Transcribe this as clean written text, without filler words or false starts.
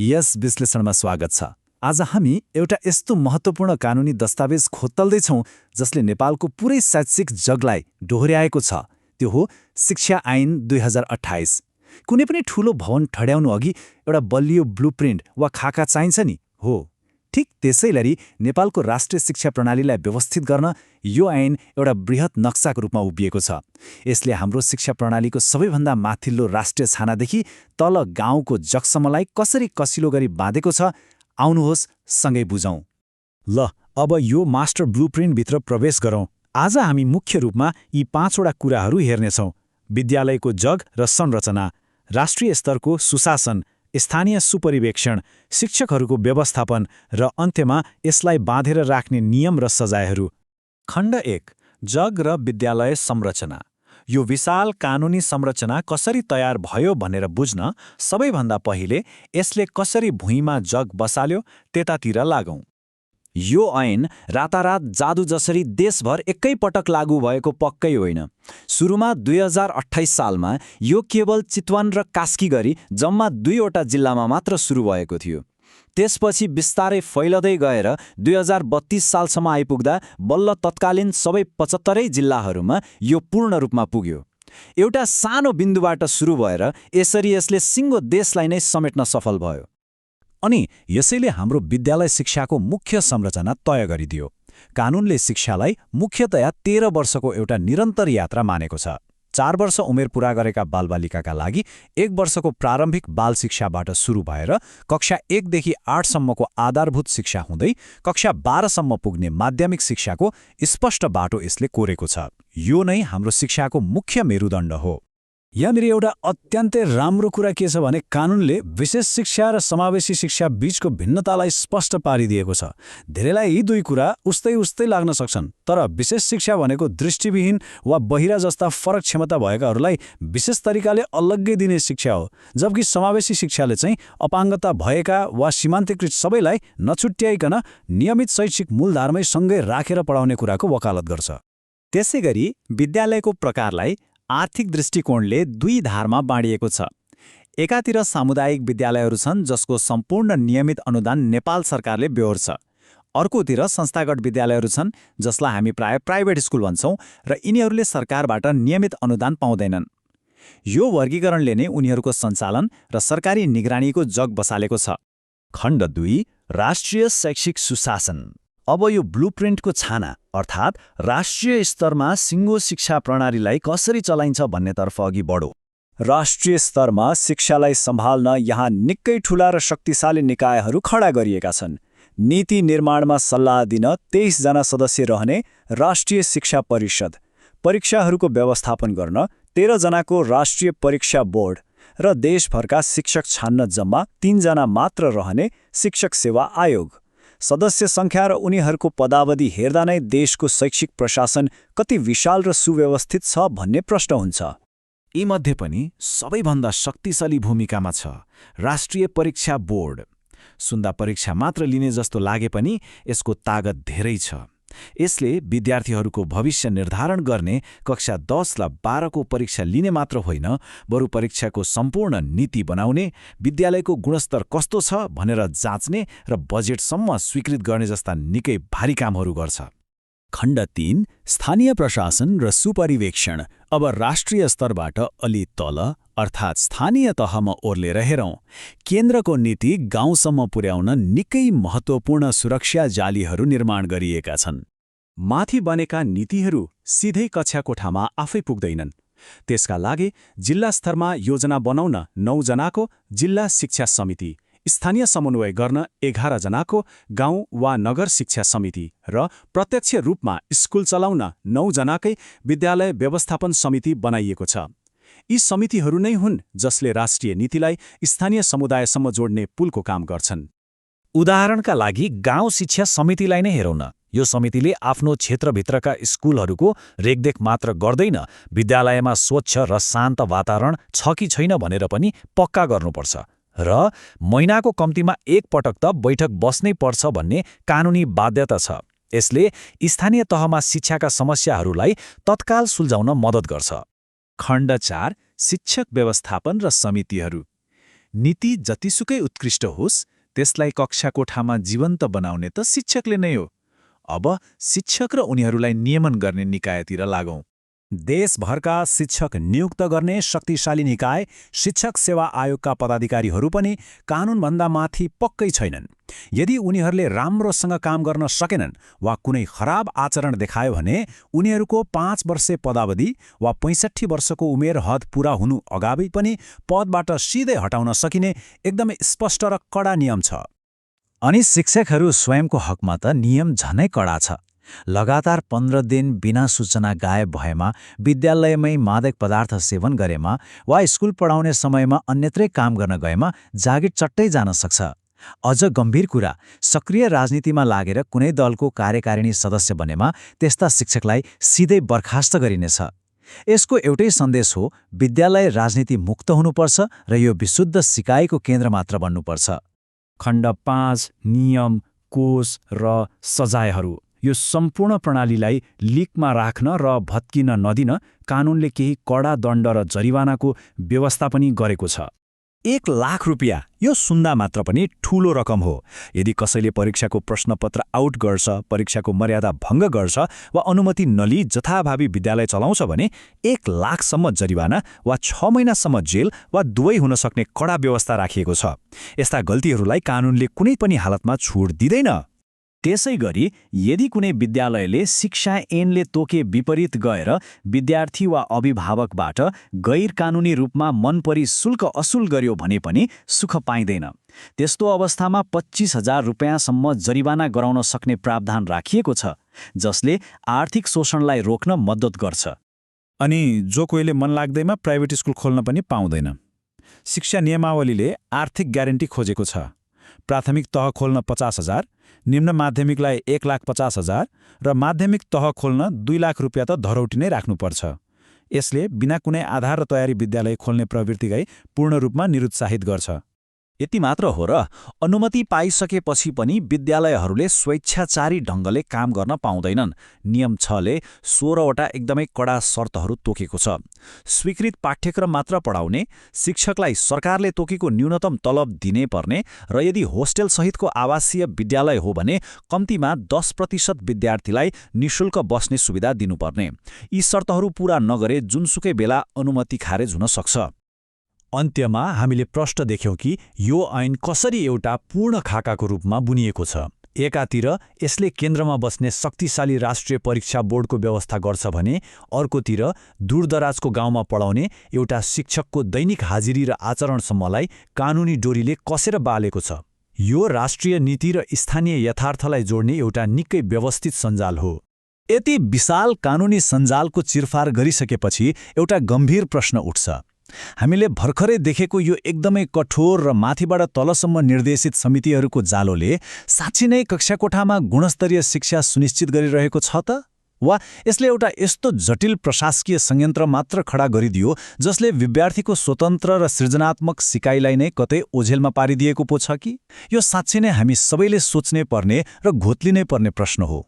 यस विश्लेषणमा स्वागत छ। आज हामी एउटा यस्तो महत्त्वपूर्ण कानुनी दस्तावेज खोतल्दैछौँ जसले नेपालको पुरै शैक्षिक जगलाई डोहोर्याएको छ। त्यो हो शिक्षा ऐन 2028। कुनै पनि ठूलो भवन ठड्याउनु अघि एउटा बलियो ब्लुप्रिन्ट वा खाका चाहिन्छ नि। हो, ठिक त्यसैगरी नेपालको राष्ट्रिय शिक्षा प्रणालीलाई व्यवस्थित गर्न यो ऐन एउटा बृहत नक्साको रूपमा उभिएको छ। यसले हाम्रो शिक्षा प्रणालीको सबैभन्दा माथिल्लो राष्ट्रिय छानादेखि तल गाउँको जगसम्मलाई कसरी कसिलो गरी बाँधेको छ, आउनुहोस् सँगै बुझौँ। ल, अब यो मास्टर ब्लुप्रिन्टभित्र प्रवेश गरौँ। आज हामी मुख्य रूपमा यी 5वटा कुराहरू हेर्नेछौँ: विद्यालयको जग र संरचना, राष्ट्रिय स्तरको सुशासन, स्थानीय सुपरिवेक्षण, शिक्षकहरूको व्यवस्थापन र अन्त्यमा यसलाई बाँधेर राख्ने नियम र सजायहरू। खण्ड 1, जग र विद्यालय संरचना। यो विशाल कानुनी संरचना कसरी तयार भयो भनेर बुझ्न सबैभन्दा पहिले यसले कसरी भुइँमा जग बसाल्यो त्यतातिर लागौँ। यो ऐन रातारात जादु जसरी देशभर एकैपटक लागू भएको पक्कै होइन। सुरुमा 2028 सालमा यो केवल चितवन र कास्की गरी जम्मा 2वटा जिल्लामा मात्र सुरु भएको थियो। त्यसपछि बिस्तारै फैलदै गएर 2032 सालसम्म आइपुग्दा बल्ल तत्कालीन सबै 75 जिल्लाहरूमा यो पूर्ण रूपमा पुग्यो। एउटा सानो बिन्दुबाट सुरु भएर यसरी यसले सिङ्गो देशलाई नै समेट्न सफल भयो। अनि यसैले हाम्रो विद्यालय शिक्षाको मुख्य संरचना तय गरिदियो। कानुनले शिक्षालाई मुख्यतया 13 वर्षको एउटा निरन्तर यात्रा मानेको छ। 4 वर्ष उमेर पूरा गरेका बालबालिकाका लागि 1 वर्षको प्रारम्भिक बाल शिक्षाबाट सुरु भएर कक्षा 1 देखि 8 सम्मको आधारभूत शिक्षा हुँदै कक्षा 12 सम्म पुग्ने माध्यमिक शिक्षाको स्पष्ट बाटो यसले कोरेको छ। यो नै हाम्रो शिक्षाको मुख्य मेरुदण्ड हो। यहाँनिर एउटा अत्यन्तै राम्रो कुरा के छ भने कानुनले विशेष शिक्षा र समावेशी शिक्षा बीचको भिन्नतालाई स्पष्ट पारिदिएको छ। धेरैलाई यी दुई कुरा उस्तै लाग्न सक्छन्, तर विशेष शिक्षा भनेको दृष्टिविहीन वा बहिरा जस्ता फरक क्षमता भएकाहरूलाई विशेष तरिकाले अलग्गै दिने शिक्षा हो, जबकि समावेशी शिक्षाले चाहिँ अपाङ्गता भएका वा सीमान्तकृत सबैलाई नछुट्याइकन नियमित शैक्षिक मूलधारमै सँगै राखेर पढाउने कुराको वकालत गर्छ। त्यसैगरी विद्यालयको प्रकारलाई आर्थिक दृष्टिकोणले 2 धारमा बाँडिएको छ। एकातिर सामुदायिक विद्यालयहरू छन् जसको सम्पूर्ण नियमित अनुदान नेपाल सरकारले बेहोर्छ। अर्कोतिर संस्थागत विद्यालयहरू छन् जसलाई हामी प्राय प्राइभेट स्कुल भन्छौँ र यिनीहरूले सरकारबाट नियमित अनुदान पाउँदैनन्। यो वर्गीकरणले नै उनीहरूको सञ्चालन र सरकारी निगरानीको जग बसालेको छ। खण्ड 2, राष्ट्रिय शैक्षिक सुशासन। अब यो ब्लुप्रिन्टको छाना अर्थात् राष्ट्रिय स्तरमा सिङ्गो शिक्षा प्रणालीलाई कसरी चलाइन्छ भन्नेतर्फ अघि बढौँ। राष्ट्रिय स्तरमा शिक्षालाई सम्हाल्न यहाँ निकै ठूला र शक्तिशाली निकायहरू खडा गरिएका छन्। नीति निर्माणमा सल्लाह दिन 23 जना सदस्य रहने राष्ट्रिय शिक्षा परिषद, परीक्षाहरूको व्यवस्थापन गर्न 13 जनाको राष्ट्रिय परीक्षा बोर्ड र देशभरका शिक्षक छान्न जम्मा 3 जना मात्र रहने शिक्षक सेवा आयोग। सदस्य सङ्ख्या र उनीहरूको पदावधि हेर्दा नै देशको शैक्षिक प्रशासन कति विशाल र सुव्यवस्थित छ भन्ने प्रश्न हुन्छ। यीमध्ये पनि सबैभन्दा शक्तिशाली भूमिकामा छ राष्ट्रिय परीक्षा बोर्ड। सुन्दा परीक्षा मात्र लिने जस्तो लागे पनि यसको तागत धेरै छ। यसले विद्यार्थीहरूको भविष्य निर्धारण गर्ने कक्षा 10 र 12 को परीक्षा लिने मात्र होइन, बरु परीक्षाको सम्पूर्ण नीति बनाउने, विद्यालयको गुणस्तर कस्तो छ भनेर जाँच्ने र बजेटसम्म स्वीकृत गर्ने जस्ता निकै भारी कामहरू गर्छ। खण्ड 3, स्थानीय प्रशासन र सुपरिवेक्षण। अब राष्ट्रिय स्तरबाट अलि तल अर्थात् स्थानीय तहमा ओर्लेर हेरौँ। केन्द्रको नीति गाउँसम्म पुर्याउन निकै महत्त्वपूर्ण सुरक्षा जालीहरू निर्माण गरिएका छन्। माथि बनेका नीतिहरू सिधै कक्षा कोठामा आफै पुग्दैनन्। त्यसका लागि जिल्ला स्तरमा योजना बनाउन 9 जनाको जिल्ला शिक्षा समिति, स्थानीय समन्वय गर्न 11 जनाको गाउँ वा नगर शिक्षा समिति र प्रत्यक्ष रूपमा स्कुल चलाउन 9 जनाकै विद्यालय व्यवस्थापन समिति बनाइएको छ। यी समितिहरू नै हुन् जसले राष्ट्रिय नीतिलाई स्थानीय समुदायसम्म जोड्ने पुलको काम गर्छन्। उदाहरणका लागि गाउँ शिक्षा समितिलाई नै हेरौँ न। यो समितिले आफ्नो क्षेत्रभित्रका स्कुलहरूको रेखदेख मात्र गर्दैन, विद्यालयमा स्वच्छ र शान्त वातावरण छ कि छैन भनेर पनि पक्का गर्नुपर्छ र महिनाको कम्तीमा 1 पटक त बैठक बस्नै पर्छ भन्ने कानुनी बाध्यता छ। यसले स्थानीय तहमा शिक्षाका समस्याहरूलाई तत्काल सुल्झाउन मद्दत गर्छ। खण्ड 4, शिक्षक व्यवस्थापन र समितिहरू। नीति जतिसुकै उत्कृष्ट होस् त्यसलाई कक्षा कोठामा जीवन्त बनाउने त शिक्षकले नै हो। अब शिक्षक र उनीहरूलाई नियमन गर्ने निकायतिर लागौं। देशभरका शिक्षक नियुक्त गर्ने शक्तिशाली निकाय शिक्षक सेवा आयोगका पदाधिकारीहरू पनि कानूनभन्दा माथि पक्कै छैनन्। यदि उनीहरूले राम्रोसँग काम गर्न सकेनन् वा कुनै खराब आचरण देखायो भने उनीहरूको 5 वर्षे पदावधि वा 65 वर्षको उमेर हद पूरा हुनु अगावै पनि पदबाट सिधै हटाउन सकिने एकदमै स्पष्ट र कडा नियम छ। अनि शिक्षकहरू स्वयंको हकमा त नियम झनै कडा छ। लगातार 15 दिन बिना सूचना गायब भएमा, विद्यालयमै मादक पदार्थ सेवन गरेमा वा स्कुल पढाउने समयमा अन्यत्रै काम गर्न गएमा जागिर चट्टै जान सक्छ। अझ गम्भीर कुरा, सक्रिय राजनीतिमा लागेर कुनै दलको कार्यकारिणी सदस्य बनेमा त्यस्ता शिक्षकलाई सिधै बर्खास्त गरिनेछ। यसको एउटै सन्देश हो, विद्यालय राजनीति मुक्त हुनुपर्छ र यो विशुद्ध सिकाइको केन्द्र मात्र बन्नुपर्छ। खण्ड 5 नियम, कोष र सजायहरू यो सम्पूर्ण प्रणालीलाई लिकमा राख्न र भत्किन नदिन कानूनले केही कडा दण्ड र जरिवानाको व्यवस्था पनि गरेको छ। 1 लाख रुपियाँ यो सुन्दा मात्र पनि ठूलो रकम हो। यदि कसैले परीक्षाको प्रश्नपत्र आउट गर्छ, परीक्षाको मर्यादा भङ्ग गर्छ वा अनुमति नलिई जथाभावी विद्यालय चलाउँछ भने 1 लाखसम्म जरिवाना वा 6 महिनासम्म जेल वा दुवै हुन सक्ने कडा व्यवस्था राखिएको छ। यस्ता गल्तीहरूलाई कानूनले कुनै पनि हालतमा छुट दिँदैन। त्यसैगरी यदि कुनै विद्यालयले शिक्षा ऐनले तोके विपरीत गएर विद्यार्थी वा अभिभावकबाट गैर कानूनी रूपमा मनपरी शुल्क असुल गर्यो भने पनि सुख पाइँदैन। त्यस्तो अवस्थामा 25,000 रुपियाँसम्म जरिवाना गराउन सक्ने प्रावधान राखिएको छ, जसले आर्थिक शोषणलाई रोक्न मद्दत गर्छ। अनि जो कोहीले मन लाग्दैमा प्राइभेट स्कुल खोल्न पनि पाउँदैन। शिक्षा नियमावलीले आर्थिक ग्यारेन्टी खोजेको छ। प्राथमिक तह खोल्न 50,000, निम्न माध्यमिकलाई 1,50,000 र माध्यमिक तह खोल्न 2 लाख रुपियाँ त धरौटी नै राख्नुपर्छ। यसले बिना कुनै आधार र तयारी विद्यालय खोल्ने प्रवृत्तिलाई पूर्ण रूपमा निरुत्साहित गर्छ। यति मात्र हो र अनुमति पाइसकेपछि पनि विद्यालयहरूले स्वेच्छाचारी ढङ्गले काम गर्न पाउँदैनन्। नियम 6 ले 16वटा एकदमै कडा शर्तहरू तोकेको छ। स्वीकृत पाठ्यक्रम मात्र पढाउने, शिक्षकलाई सरकारले तोकेको न्यूनतम तलब दिनै पर्ने र यदि होस्टेल सहितको आवासीय विद्यालय हो भने कम्तीमा 10% विद्यार्थीलाई निशुल्क बस्ने सुविधा दिनुपर्ने। यी शर्तहरू पूरा नगरे जुनसुकै बेला अनुमति खारेज हुन सक्छ। अन्त्यमा हामीले प्रश्न देख्यौं कि यो ऐन कसरी एउटा पूर्ण खाकाको रूपमा बुनिएको छ। एकातिर यसले केन्द्रमा बस्ने शक्तिशाली राष्ट्रिय परीक्षा बोर्डको व्यवस्था गर्छ भने अर्कोतिर दूरदराजको गाउँमा पढाउने एउटा शिक्षकको दैनिक हाजिरी र आचरणसम्मलाई कानूनी डोरीले कसेर बालेको छ। यो राष्ट्रिय नीति र स्थानीय यथार्थलाई जोड्ने एउटा निकै व्यवस्थित सञ्जाल हो। यति विशाल कानूनी सञ्जालको चिरफार गरिसकेपछि एउटा गम्भीर प्रश्न उठ्छ। हामीले भर्खरै देखेको यो एकदमै कठोर र माथिबाट तलसम्म निर्देशित समितिहरूको जालोले साँच्चै नै कक्षा कोठामा गुणस्तरीय शिक्षा सुनिश्चित गरिरहेको छ त? वा यसले एउटा यस्तो जटिल प्रशासकीय संयन्त्र मात्र खडा गरिदियो जसले विद्यार्थीको स्वतन्त्र र सृजनात्मक सिकाइलाई नै कतै ओझेलमा पारिदिएको पो छ कि? यो साँच्चै नै हामी सबैले सोच्नै पर्ने र घोत्लिनै पर्ने प्रश्न हो।